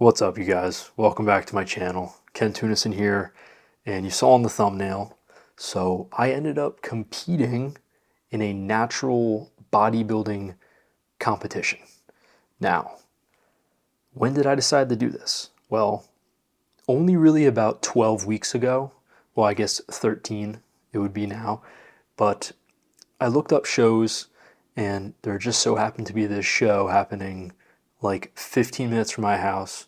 What's up, you guys? Welcome back to my channel. Ken Tunison here, and you saw in the thumbnail. So I ended up competing in a natural bodybuilding competition. Now, when did I decide to do this? Well, only really about 12 weeks ago. Well, I guess 13 it would be now. But I looked up shows, and there just so happened to be this show happening like 15 minutes from my house.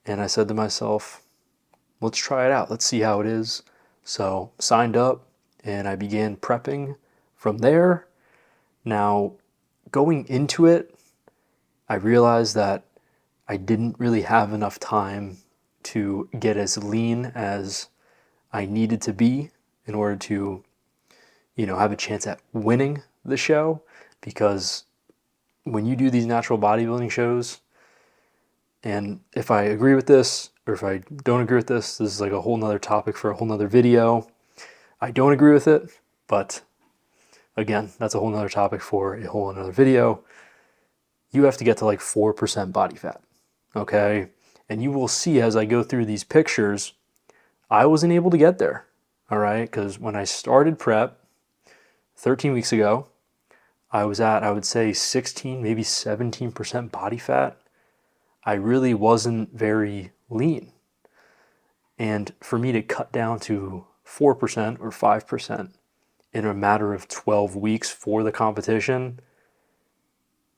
And I said to myself, let's try it out. Let's see how it is. So signed up and I began prepping from there. Now, going into it, I realized that I didn't really have enough time to get as lean as I needed to be in order to, have a chance at winning the show. Because when you do these natural bodybuilding shows, and if I agree with this, or if I don't agree with this is like a whole nother topic for a whole nother video. I don't agree with it, but again, that's a whole nother topic for a whole nother video. You have to get to like 4% body fat, okay? And you will see as I go through these pictures, I wasn't able to get there, all right? Because when I started prep 13 weeks ago, I was at, I would say 16, maybe 17% body fat. I really wasn't very lean. And for me to cut down to 4% or 5% in a matter of 12 weeks for the competition,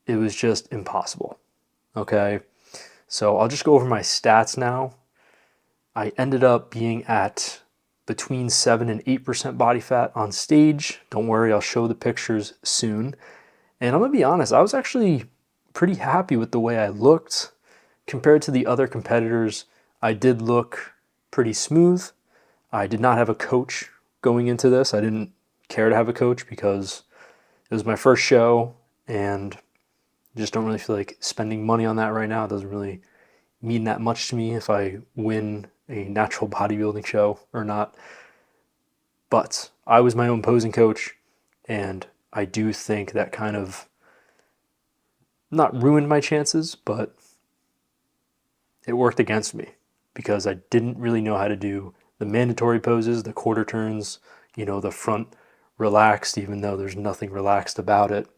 it was just impossible. Okay? So I'll just go over my stats now. I ended up being at between 7 and 8% body fat on stage. Don't worry, I'll show the pictures soon. And I'm gonna be honest, I was actually pretty happy with the way I looked. Compared to the other competitors, I did look pretty smooth. I did not have a coach going into this. I didn't care to have a coach because it was my first show and just don't really feel like spending money on that right now. It doesn't really mean that much to me if I win a natural bodybuilding show or not. But I was my own posing coach, and I do think that kind of not ruined my chances, but it worked against me because I didn't really know how to do the mandatory poses, the quarter turns, the front relaxed, even though there's nothing relaxed about it.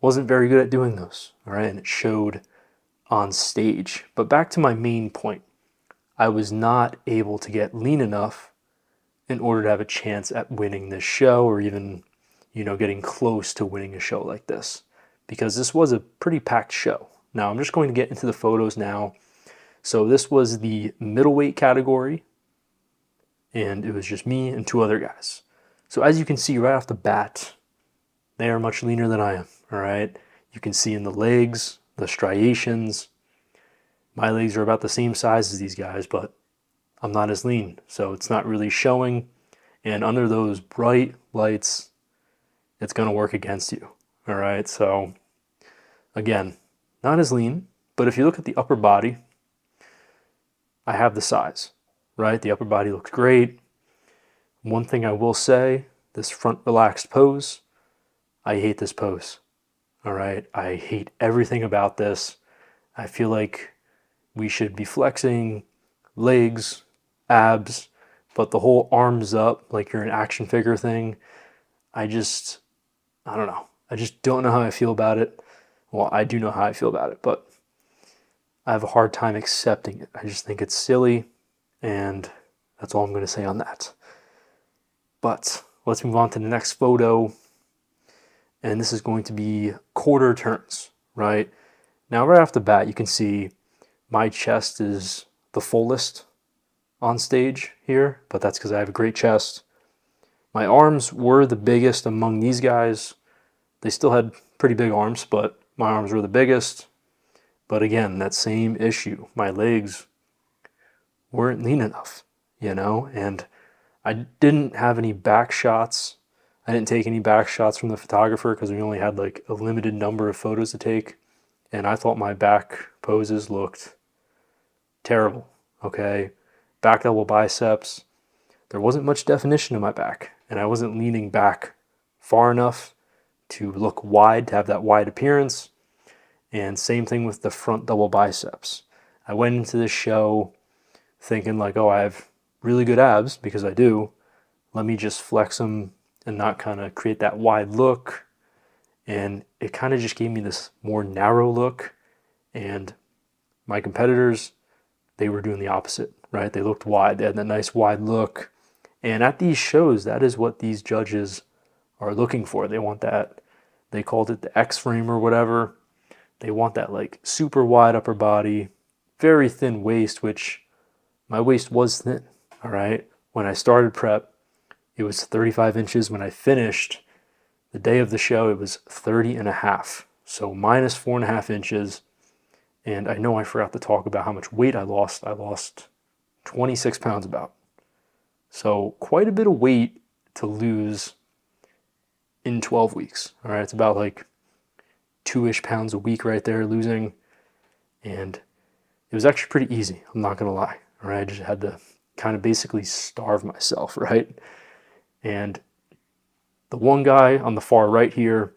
Wasn't very good at doing those, all right? And it showed on stage. But back to my main point, I was not able to get lean enough in order to have a chance at winning this show or even, getting close to winning a show like this, because this was a pretty packed show. Now, I'm just going to get into the photos now. So this was the middleweight category, and it was just me and two other guys. So as you can see right off the bat, they are much leaner than I am, all right? You can see in the legs, the striations. My legs are about the same size as these guys, but I'm not as lean, so it's not really showing. And under those bright lights, it's gonna work against you, all right? So again, not as lean, but if you look at the upper body, I have the size, right? The upper body looks great. One thing I will say, this front relaxed pose, I hate this pose, all right? I hate everything about this. I feel like we should be flexing legs, abs, but the whole arms up like you're an action figure thing, I don't know. I just don't know how I feel about it. Well, I do know how I feel about it, but I have a hard time accepting it. I just think it's silly, and that's all I'm going to say on that. But let's move on to the next photo, and this is going to be quarter turns, right? Now, right off the bat, you can see my chest is the fullest on stage here, but that's because I have a great chest. My arms were the biggest among these guys. They still had pretty big arms, but my arms were the biggest. But again, that same issue. My legs weren't lean enough, and I didn't have any back shots. I didn't take any back shots from the photographer because we only had like a limited number of photos to take. And I thought my back poses looked terrible, okay? Back double biceps. There wasn't much definition in my back, and I wasn't leaning back far enough to look wide, to have that wide appearance. And same thing with the front double biceps. I went into this show thinking like, oh, I have really good abs because I do. Let me just flex them and not kind of create that wide look. And it kind of just gave me this more narrow look. And my competitors, they were doing the opposite, right? They looked wide. They had that nice wide look. And at these shows, that is what these judges are looking for. They want that, they called it the X frame or whatever. They want that like super wide upper body, very thin waist, which my waist was thin, all right? When I started prep, it was 35 inches. When I finished the day of the show, it was 30 and a half. So minus 4.5 inches. And I know I forgot to talk about how much weight I lost. I lost 26 pounds about. So quite a bit of weight to lose in 12 weeks. All right, it's about like 2-ish pounds a week right there losing. And it was actually pretty easy, I'm not gonna lie. All right, I just had to kind of basically starve myself, right? And the one guy on the far right here,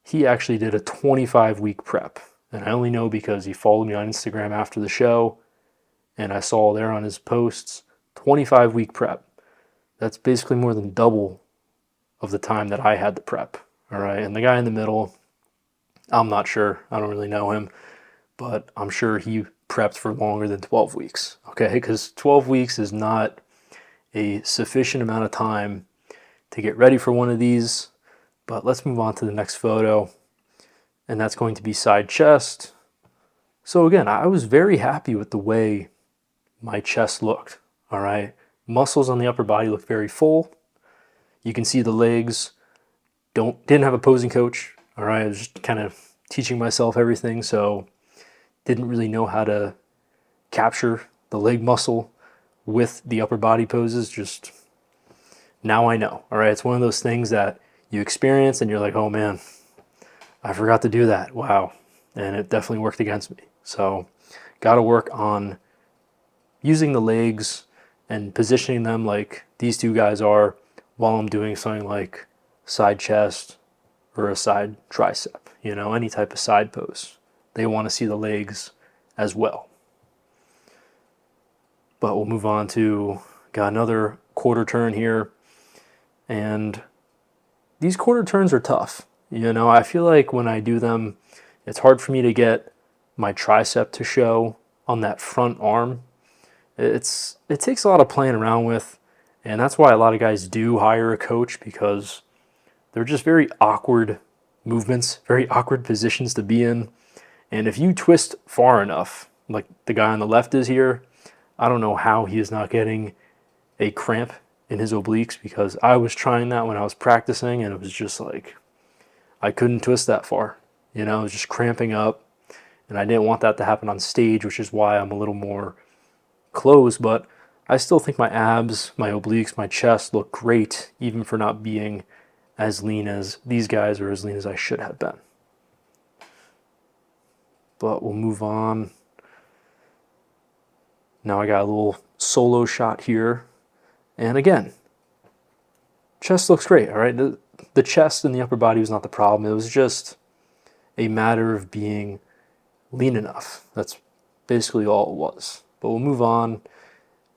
he actually did a 25-week prep. And I only know because he followed me on Instagram after the show, and I saw there on his posts, 25-week prep. That's basically more than double of the time that I had to prep. All right, and the guy in the middle, I'm not sure. I don't really know him, but I'm sure he prepped for longer than 12 weeks. Okay, because 12 weeks is not a sufficient amount of time to get ready for one of these. But let's move on to the next photo, and that's going to be side chest. So again, I was very happy with the way my chest looked. All right, muscles on the upper body look very full. You can see the legs didn't have a posing coach. All right, I was just kind of teaching myself everything, so didn't really know how to capture the leg muscle with the upper body poses. Just now I know. All right, it's one of those things that you experience and you're like, oh man, I forgot to do that. Wow. And it definitely worked against me. So got to work on using the legs and positioning them like these two guys are while I'm doing something like side chest or a side tricep, you know, any type of side pose. They want to see the legs as well. But we'll move on to, got another quarter turn here. And these quarter turns are tough. You know, I feel like when I do them, it's hard for me to get my tricep to show on that front arm. It takes a lot of playing around with, and that's why a lot of guys do hire a coach, because they're just very awkward movements, very awkward positions to be in. And if you twist far enough, like the guy on the left is here, I don't know how he is not getting a cramp in his obliques, because I was trying that when I was practicing and it was just like, I couldn't twist that far. You know, it was just cramping up, and I didn't want that to happen on stage, which is why I'm a little more closed, but I still think my abs, my obliques, my chest look great, even for not being as lean as these guys or as lean as I should have been. But we'll move on. Now I got a little solo shot here. And again, chest looks great, all right? The chest and the upper body was not the problem. It was just a matter of being lean enough. That's basically all it was. But we'll move on.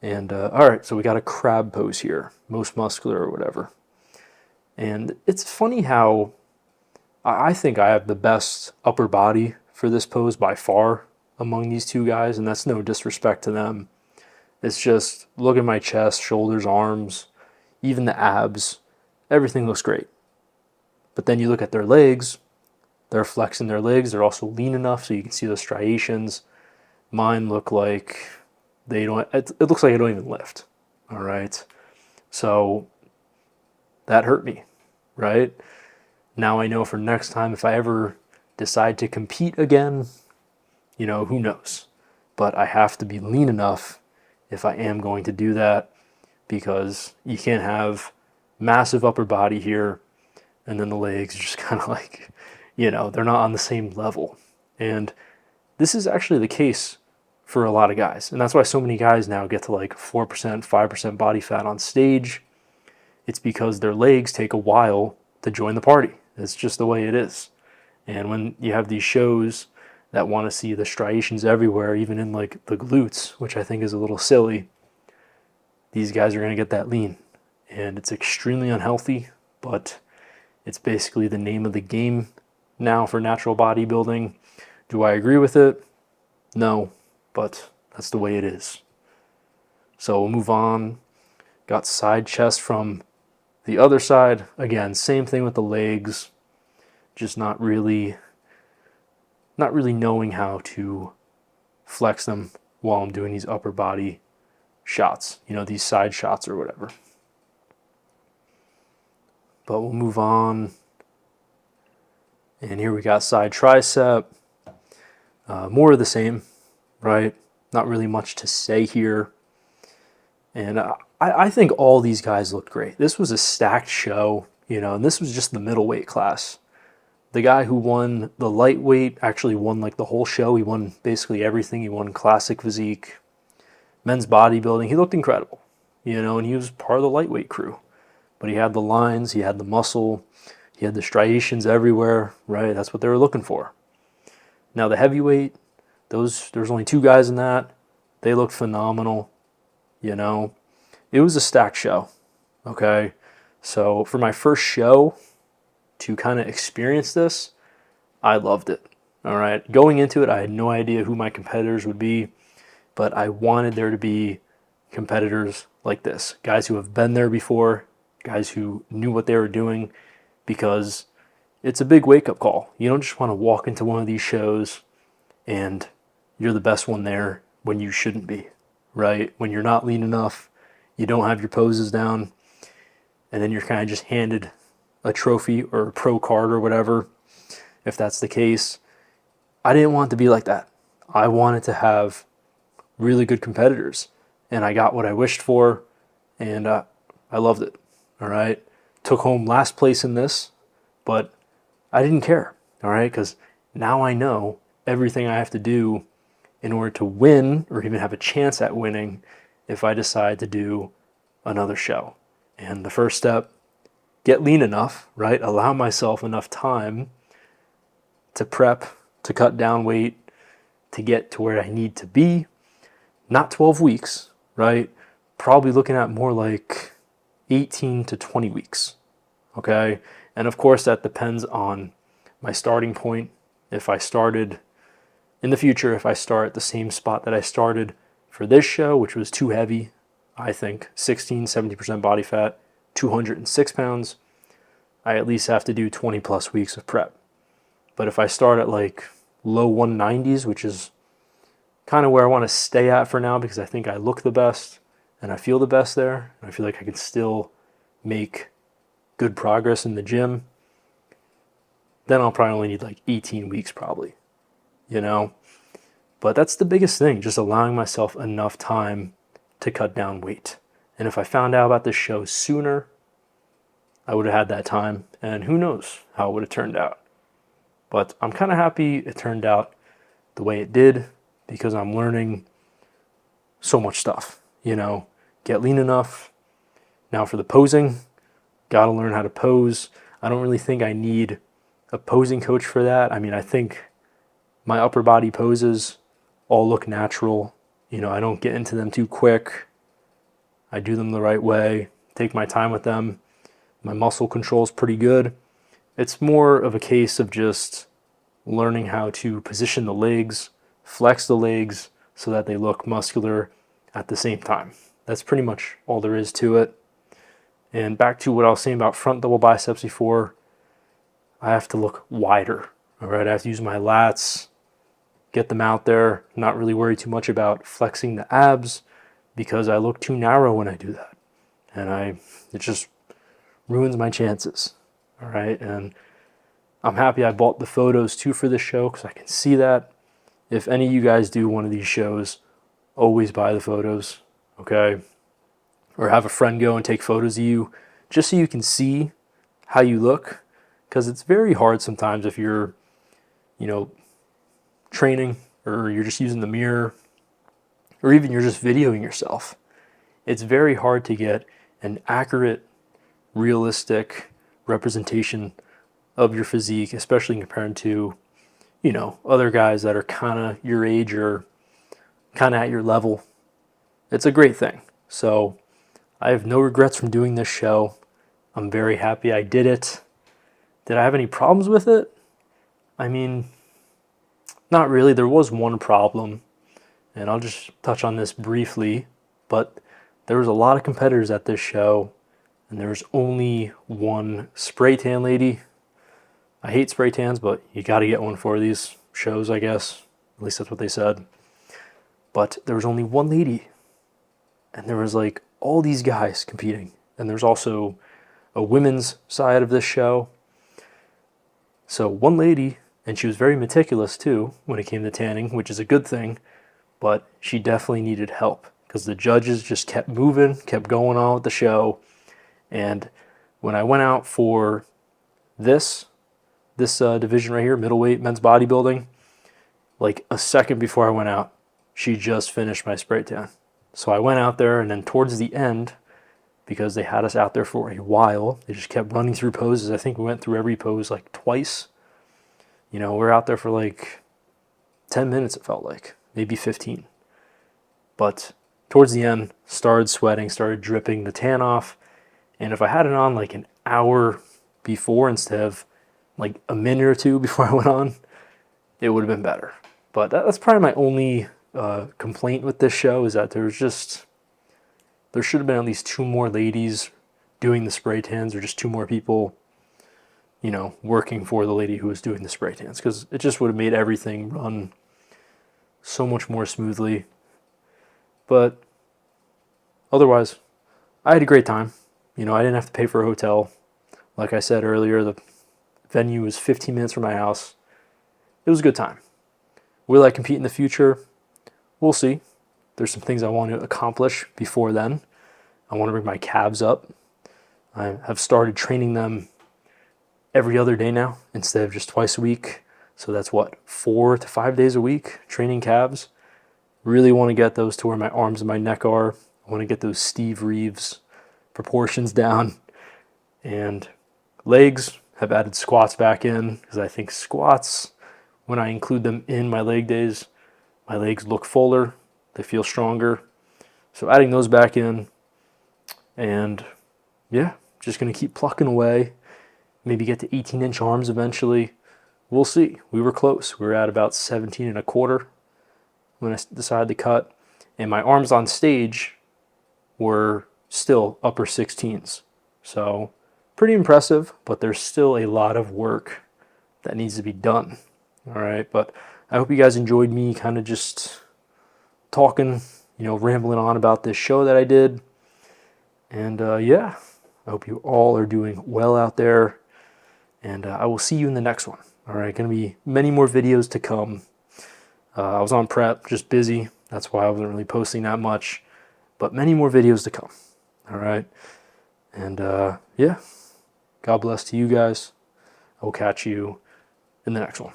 And all right, so we got a crab pose here, most muscular or whatever. And it's funny how I think I have the best upper body for this pose by far among these two guys, and that's no disrespect to them. It's just, look at my chest, shoulders, arms, even the abs, everything looks great. But then you look at their legs, they're flexing their legs, they're also lean enough so you can see those striations. Mine look like they don't, it looks like I don't even lift, all right? So that hurt me, right? Now I know for next time, if I ever decide to compete again, you know, who knows? But I have to be lean enough if I am going to do that, because you can't have massive upper body here and then the legs just kind of like, you know, they're not on the same level. And this is actually the case for a lot of guys. And that's why so many guys now get to like 4%, 5% body fat on stage. It's because their legs take a while to join the party. It's just the way it is. And when you have these shows that want to see the striations everywhere, even in like the glutes, which I think is a little silly, these guys are going to get that lean. And it's extremely unhealthy, but it's basically the name of the game now for natural bodybuilding. Do I agree with it? No, but that's the way it is. So we'll move on. Got side chest from the other side. Again, same thing with the legs, just not really knowing how to flex them while I'm doing these upper body shots, these side shots or whatever. But we'll move on. And here we got side tricep. More of the same, right? Not really much to say here. And I think all these guys looked great. This was a stacked show, and this was just the middleweight class. The guy who won the lightweight actually won like the whole show. He won basically everything. He won classic physique, men's bodybuilding. He looked incredible, and he was part of the lightweight crew. But he had the lines, he had the muscle, he had the striations everywhere, right? That's what they were looking for. Now the heavyweight, there's only 2 guys in that. They looked phenomenal, It was a stacked show, okay? So for my first show to kind of experience this, I loved it, all right? Going into it, I had no idea who my competitors would be, but I wanted there to be competitors like this, guys who have been there before, guys who knew what they were doing, because it's a big wake-up call. You don't just want to walk into one of these shows and you're the best one there when you shouldn't be, right? When you're not lean enough, you don't have your poses down, and then you're kind of just handed a trophy or a pro card or whatever, if that's the case. I didn't want it to be like that. I wanted to have really good competitors, and I got what I wished for, and I loved it. All right, took home last place in this, but I didn't care. All right, because now I know everything I have to do in order to win or even have a chance at winning if I decide to do another show. And the first step, get lean enough, right? Allow myself enough time to prep, to cut down weight, to get to where I need to be. Not 12 weeks, right? Probably looking at more like 18 to 20 weeks, okay? And of course, that depends on my starting point. If I started in the future, if I start at the same spot that I started for this show, which was too heavy, I think, 70% body fat, 206 pounds, I at least have to do 20 plus weeks of prep. But if I start at like low 190s, which is kind of where I want to stay at for now, because I think I look the best and I feel the best there, and I feel like I can still make good progress in the gym, then I'll probably only need like 18 weeks probably, But that's the biggest thing, just allowing myself enough time to cut down weight. And if I found out about this show sooner, I would have had that time, and who knows how it would have turned out. But I'm kind of happy it turned out the way it did, because I'm learning so much stuff, Get lean enough. Now for the posing, got to learn how to pose. I don't really think I need a posing coach for that. I mean, I think my upper body poses all look natural. I don't get into them too quick. I do them the right way, take my time with them. My muscle control is pretty good. It's more of a case of just learning how to position the legs, flex the legs so that they look muscular at the same time. That's pretty much all there is to it. And back to what I was saying about front double biceps before, I have to look wider, all right? I have to use my lats, get them out there, not really worry too much about flexing the abs, because I look too narrow when I do that. And it just ruins my chances, all right? And I'm happy I bought the photos too for this show, because I can see that. If any of you guys do one of these shows, always buy the photos, okay? Or have a friend go and take photos of you, just so you can see how you look, because it's very hard sometimes if you're, training, or you're just using the mirror, or even you're just videoing yourself. It's very hard to get an accurate, realistic representation of your physique, especially compared to, other guys that are kind of your age or kind of at your level. It's a great thing. So I have no regrets from doing this show. I'm very happy I did it. Did I have any problems with it? I mean, not really. There was one problem, and I'll just touch on this briefly, but there was a lot of competitors at this show, and there was only one spray tan lady. I hate spray tans, but you got to get one for these shows, I guess. At least that's what they said. But there was only one lady, and there was like all these guys competing. And there's also a women's side of this show. So one lady, and she was very meticulous too when it came to tanning, which is a good thing, but she definitely needed help because the judges just kept moving, kept going on with the show. And when I went out for this division right here, middleweight men's bodybuilding, like a second before I went out, she just finished my spray tan. So I went out there, and then towards the end, because they had us out there for a while, they just kept running through poses. I think we went through every pose like twice. We're out there for like 10 minutes, it felt like, maybe 15. But towards the end, started sweating, started dripping the tan off. And if I had it on like an hour before instead of like a minute or two before I went on, it would have been better. But that's probably my only complaint with this show, is that there should have been at least 2 more ladies doing the spray tans, or just 2 more people, working for the lady who was doing the spray tans, because it just would have made everything run so much more smoothly. But otherwise, I had a great time. I didn't have to pay for a hotel. Like I said earlier, the venue was 15 minutes from my house. It was a good time. Will I compete in the future? We'll see. There's some things I want to accomplish before then. I want to bring my calves up. I have started training them every other day now instead of just twice a week. So that's 4 to 5 days a week training calves. Really want to get those to where my arms and my neck are. I want to get those Steve Reeves proportions down. And legs, have added squats back in, because I think squats, when I include them in my leg days, my legs look fuller, they feel stronger. So adding those back in, and yeah, just going to keep plucking away. Maybe get to 18-inch arms eventually. We'll see. We were close. We were at about 17 and a quarter when I decided to cut. And my arms on stage were still upper 16s. So pretty impressive, but there's still a lot of work that needs to be done. All right, but I hope you guys enjoyed me kind of just talking, rambling on about this show that I did. And yeah, I hope you all are doing well out there. And I will see you in the next one. All right, going to be many more videos to come. I was on prep, just busy. That's why I wasn't really posting that much. But many more videos to come. All right. And yeah, God bless to you guys. I will catch you in the next one.